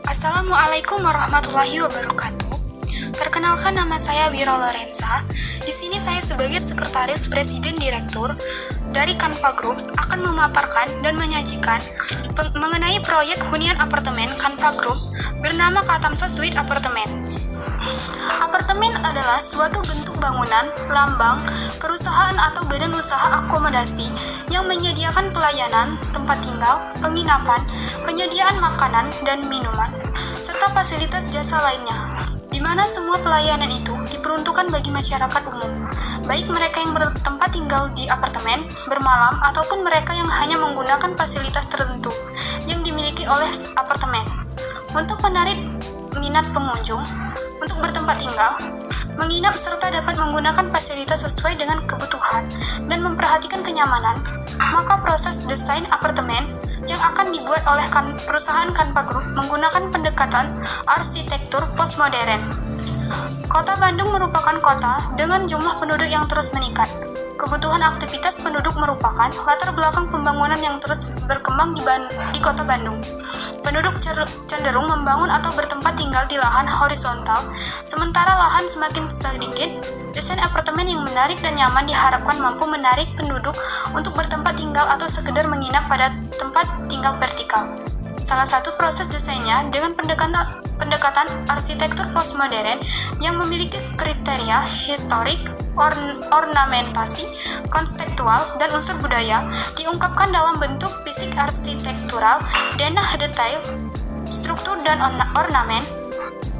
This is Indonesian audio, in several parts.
Assalamualaikum warahmatullahi wabarakatuh. Perkenalkan, nama saya Wiro Lorenza. Di sini saya sebagai Sekretaris Presiden Direktur dari Canva Group akan memaparkan dan menyajikan mengenai proyek hunian apartemen Canva Group bernama Katamsa Suite Apartemen. Apartemen adalah suatu bentuk bangunan, lambang, perusahaan atau badan usaha akomodasi yang menyediakan pelayanan, tempat tinggal, penginapan, penyediaan makanan dan minuman, serta fasilitas jasa lainnya, di mana semua pelayanan itu diperuntukkan bagi masyarakat umum, baik mereka yang bertempat tinggal di apartemen, bermalam, ataupun mereka yang hanya menggunakan fasilitas tertentu yang dimiliki oleh apartemen. Untuk menarik minat pengunjung untuk bertempat tinggal, menginap, serta dapat menggunakan fasilitas sesuai dengan kebutuhan dan memperhatikan kenyamanan, maka proses desain apartemen yang akan dibuat oleh perusahaan Canva Group menggunakan pendekatan arsitektur postmodern. Kota Bandung merupakan kota dengan jumlah penduduk yang terus meningkat. Kebutuhan aktivitas penduduk merupakan latar belakang pembangunan yang terus berkembang di Kota Bandung. Penduduk cenderung membangun atau bertempat tinggal di lahan horizontal, sementara lahan semakin sedikit. Desain apartemen yang menarik dan nyaman diharapkan mampu menarik penduduk untuk bertempat tinggal atau sekedar menginap pada tempat tinggal vertikal. Salah satu proses desainnya dengan pendekatan arsitektur postmodern yang memiliki kriteria historik, ornamentasi, konseptual, dan unsur budaya diungkapkan dalam bentuk fisik arsitektural, denah detail, struktur, dan ornamen.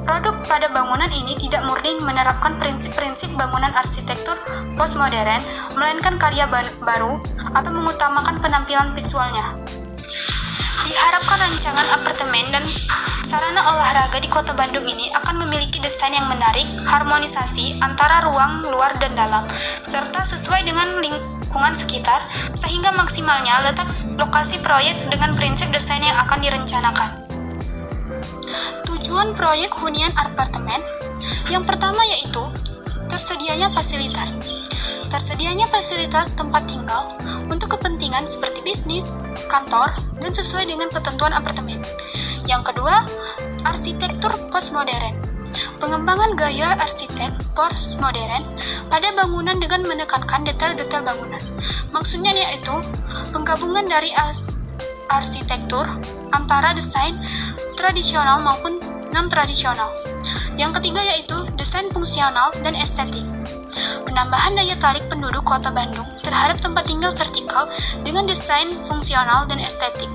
Produk pada bangunan ini tidak murni menerapkan prinsip-prinsip bangunan arsitektur postmodern, melainkan karya baru atau mengutamakan penampilan visualnya. Diharapkan rancangan apartemen dan sarana olahraga di Kota Bandung ini akan memiliki desain yang menarik, harmonisasi antara ruang luar dan dalam, serta sesuai dengan lingkungan sekitar, sehingga maksimalnya letak lokasi proyek dengan prinsip desain yang akan direncanakan. Tujuan proyek hunian apartemen yang pertama yaitu tersedianya fasilitas. Tersedianya fasilitas tempat tinggal untuk kepentingan seperti bisnis, kantor, dan sesuai dengan ketentuan apartemen. Yang kedua, arsitektur postmodern. Pengembangan gaya arsitek postmodern pada bangunan dengan menekankan detail-detail bangunan. Maksudnya yaitu penggabungan dari arsitektur antara desain tradisional maupun non-tradisional. Yang ketiga yaitu desain fungsional dan estetik. Penambahan daya tarik penduduk Kota Bandung terhadap tempat tinggal vertikal dengan desain fungsional dan estetik.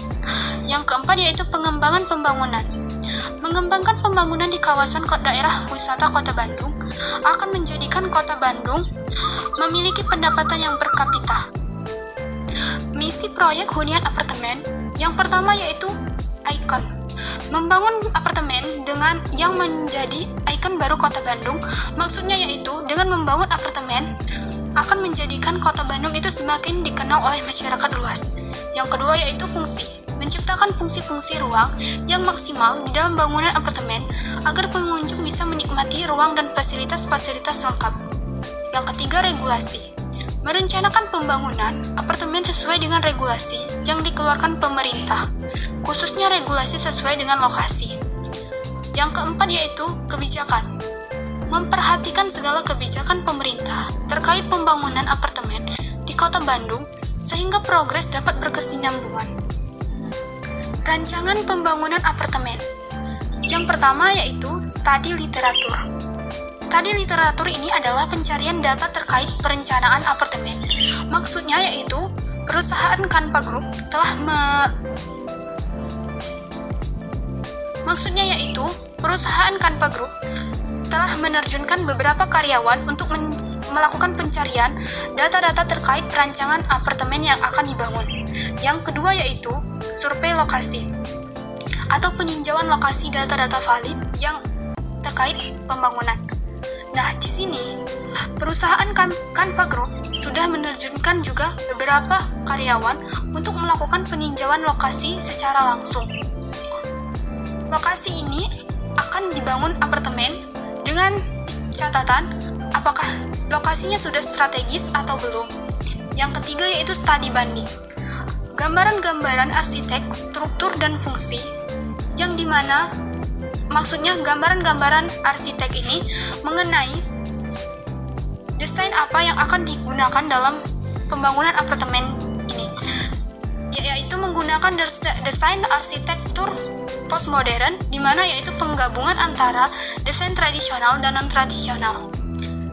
Yang keempat yaitu pengembangan pembangunan. Mengembangkan pembangunan di kawasan daerah wisata Kota Bandung akan menjadikan Kota Bandung memiliki pendapatan yang per kapita. Misi proyek hunian apartemen yang pertama yaitu ikon. Membangun apartemen dengan yang menjadi ikon baru Kota Bandung, maksudnya yaitu dengan membangun apartemen akan menjadikan Kota Bandung itu semakin dikenal oleh masyarakat luas. Yang kedua yaitu fungsi. Menciptakan fungsi-fungsi ruang yang maksimal di dalam bangunan apartemen agar pengunjung bisa menikmati ruang dan fasilitas-fasilitas lengkap. Yang ketiga, regulasi. Merencanakan pembangunan apartemen sesuai dengan regulasi yang dikeluarkan pemerintah, khususnya regulasi sesuai dengan lokasi. Yang keempat yaitu kebijakan. Memperhatikan segala kebijakan pemerintah terkait pembangunan apartemen di Kota Bandung sehingga progres dapat berkesinambungan. Rancangan pembangunan apartemen. Yang pertama yaitu studi literatur. Studi literatur ini adalah pencarian data terkait perencanaan apartemen. Maksudnya yaitu perusahaan Canva Group telah menerjunkan beberapa karyawan untuk melakukan pencarian data-data terkait perancangan apartemen yang akan dibangun. Yang kedua yaitu survei lokasi atau peninjauan lokasi data-data valid yang terkait pembangunan. Nah, di sini perusahaan Canva Group sudah menerjunkan juga beberapa karyawan untuk melakukan peninjauan lokasi secara langsung. Lokasi ini akan dibangun apartemen dengan catatan apakah lokasinya sudah strategis atau belum. Yang ketiga yaitu studi banding. Gambaran-gambaran arsitek, struktur, dan fungsi yang dimana maksudnya gambaran-gambaran arsitek ini mengenai desain apa yang akan digunakan dalam pembangunan apartemen ini, yaitu menggunakan desain arsitektur postmodern, di mana yaitu penggabungan antara desain tradisional dan non-tradisional.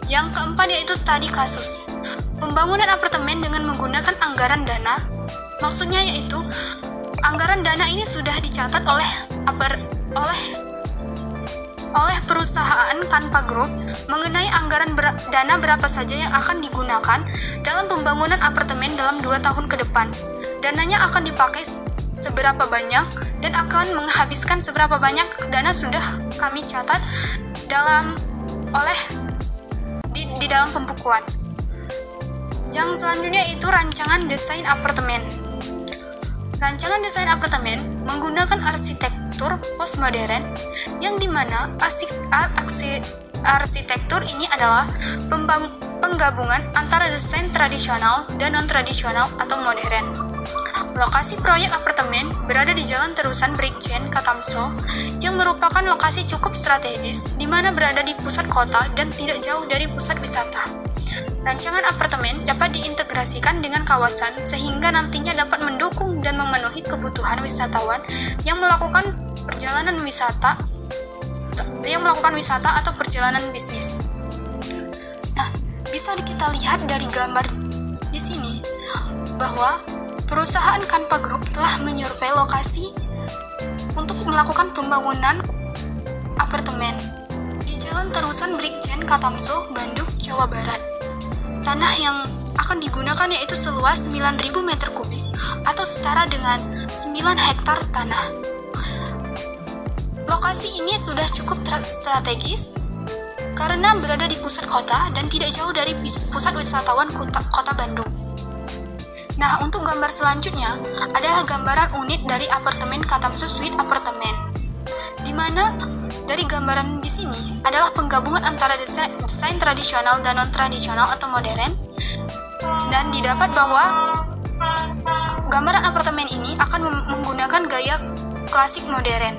Yang keempat yaitu studi kasus. Pembangunan apartemen dengan menggunakan anggaran dana, maksudnya yaitu anggaran dana ini sudah dicatat oleh perusahaan Kanva Group mengenai anggaran dana berapa saja yang akan digunakan dalam pembangunan apartemen dalam 2 tahun ke depan. Dananya akan dipakai seberapa banyak dan akan menghabiskan seberapa banyak dana sudah kami catat di dalam pembukuan. Yang selanjutnya itu rancangan desain apartemen. Rancangan desain apartemen menggunakan arsitektur postmodern, yang dimana arsitektur ini adalah penggabungan antara desain tradisional dan non-tradisional atau modern. Lokasi proyek apartemen berada di Jalan Terusan Brigjen Katamso, yang merupakan lokasi cukup strategis, di mana berada di pusat kota dan tidak jauh dari pusat wisata. Rancangan apartemen dapat diintegrasikan dengan kawasan sehingga nantinya dapat mendukung dan memenuhi kebutuhan wisatawan yang melakukan wisata atau perjalanan bisnis. Nah, bisa kita lihat dari gambar di sini bahwa perusahaan Kanva Group telah menyurvei lokasi untuk melakukan pembangunan apartemen di Jalan Terusan Brigjen Katamso, Bandung, Jawa Barat. Tanah yang akan digunakan yaitu seluas 9.000 meter kubik atau setara dengan 9 hektar tanah. Lokasi ini sudah cukup strategis karena berada di pusat kota dan tidak jauh dari pusat wisatawan kota Bandung. Nah, untuk gambar selanjutnya adalah gambaran unit dari apartemen Katamso Suite Apartemen, di mana dari gambaran di sini adalah penggabungan antara desain tradisional dan non-tradisional atau modern, dan didapat bahwa gambaran apartemen ini akan menggunakan gaya klasik modern.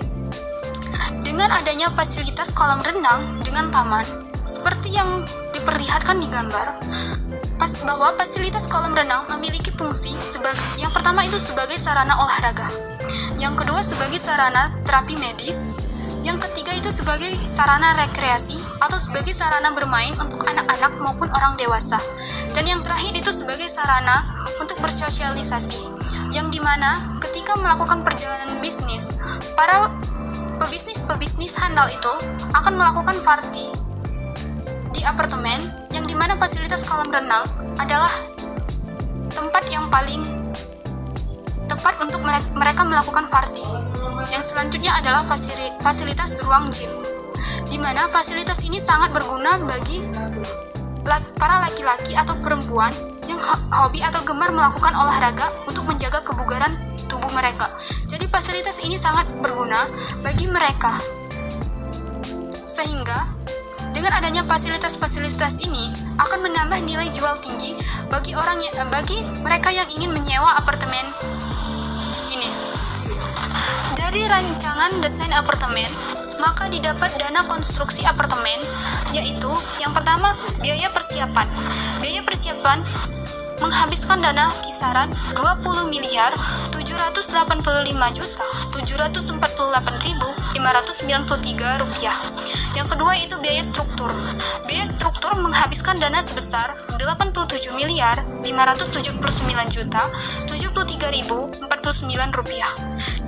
Dengan adanya fasilitas kolam renang dengan taman, seperti yang diperlihatkan di gambar, bahwa fasilitas kolam renang memiliki fungsi yang pertama itu sebagai sarana olahraga, yang kedua sebagai sarana terapi medis, yang ketiga itu sebagai sarana rekreasi atau sebagai sarana bermain untuk anak-anak maupun orang dewasa, dan yang terakhir itu sebagai sarana untuk bersosialisasi, yang dimana ketika melakukan perjalanan bisnis, para pebisnis handal itu akan melakukan party di apartemen, yang dimana fasilitas kolam renang adalah tempat yang paling tepat untuk mereka melakukan party. Yang selanjutnya adalah fasilitas ruang gym, di mana fasilitas ini sangat berguna bagi para laki-laki atau perempuan yang hobi atau gemar melakukan olahraga untuk menjaga kebugaran tubuh mereka. Jadi fasilitas ini sangat berguna bagi mereka, sehingga dengan adanya fasilitas-fasilitas ini akan menambah nilai jual tinggi bagi mereka yang ingin menyewa apartemen ini. Dari rancangan desain apartemen, maka didapat dana konstruksi apartemen, yaitu yang pertama biaya persiapan. Biaya persiapan menghabiskan dana kisaran 20.745.748.593 rupiah. Yang kedua itu biaya struktur. Biaya struktur menghabiskan dana sebesar 87.059.073.049 rupiah.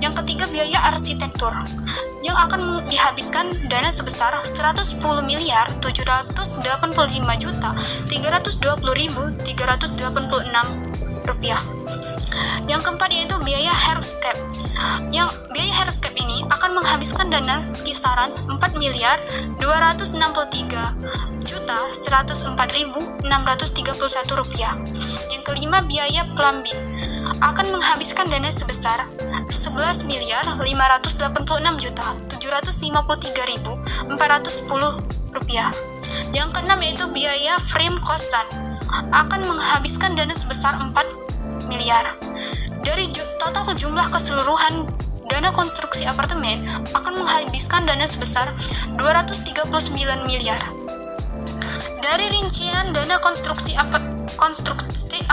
Yang ketiga biaya arsitektur, yang akan dihabiskan dana sebesar 110.075.320.386 rupiah. Yang keempat yaitu biaya hardscape. Yang biaya hardscape ini akan menghabiskan dana kisaran 4.263.104.631 rupiah. Yang kelima biaya plumbing akan menghabiskan dana sebesar 11.556.753.410 rupiah. Yang keenam yaitu biaya frame kosan akan menghabiskan dana sebesar 4 miliar. Dari total jumlah keseluruhan dana konstruksi apartemen akan menghabiskan dana sebesar 239 miliar. Dari rincian dana konstruksi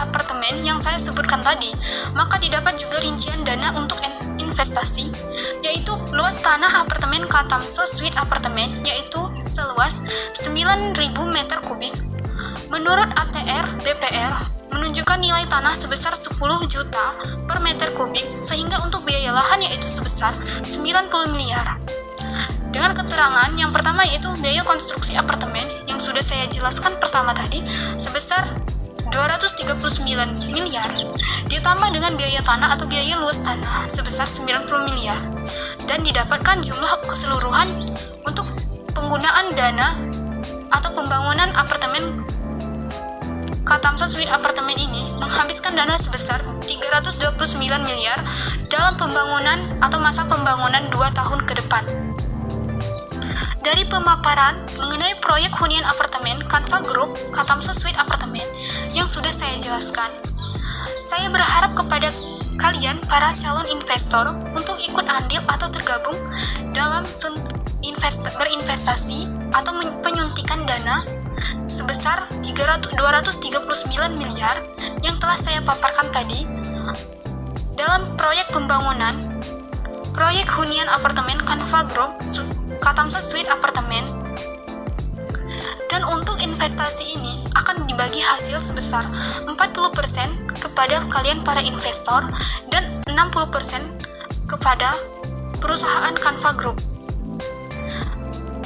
apartemen yang saya sebutkan tadi, maka didapat juga rincian dana untuk investasi, yaitu luas tanah apartemen Katamso Suite Apartemen, yaitu seluas 9.000 meter kubik. Menurut ATR BPR, menunjukkan nilai tanah sebesar 10 juta per meter kubik, sehingga untuk biaya lahan yaitu sebesar 90 miliar. Dengan keterangan yang pertama yaitu biaya konstruksi apartemen yang sudah saya jelaskan pertama tadi sebesar 239 miliar, ditambah dengan biaya tanah atau biaya luas tanah sebesar 90 miliar, dan didapatkan jumlah keseluruhan untuk penggunaan dana atau pembangunan apartemen Katamso Suite Apartemen ini menghabiskan dana sebesar 329 miliar dalam pembangunan atau masa pembangunan 2 tahun ke depan. Dari pemaparan mengenai proyek hunian apartemen Kanva Group Katamso Suite Apartemen yang sudah saya jelaskan, saya berharap kepada kalian para calon investor untuk ikut andil atau tergabung dalam berinvestasi atau penyuntikan dana sebesar 239 miliar yang telah saya paparkan tadi dalam proyek pembangunan proyek hunian apartemen Kanva Group Katamso Suite Apartemen. Dan untuk investasi ini akan dibagi hasil sebesar 40% kepada kalian para investor dan 60% kepada perusahaan Kanva Group.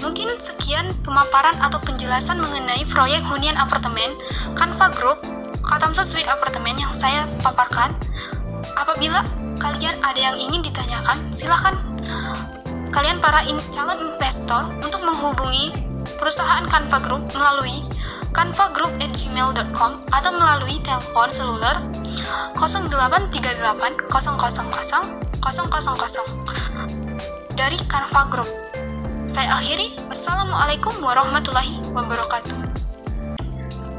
Mungkin sekian pemaparan atau penjelasan mengenai proyek hunian apartemen Kanva Group Katamso Suite Apartemen yang saya paparkan. Apabila kalian ada yang ingin ditanyakan, silakan kalian para calon investor untuk menghubungi perusahaan Kanva Group melalui kanvagroup@gmail.com atau melalui telepon seluler 0838 000 dari Kanva Group. Saya akhiri. Wassalamualaikum warahmatullahi wabarakatuh.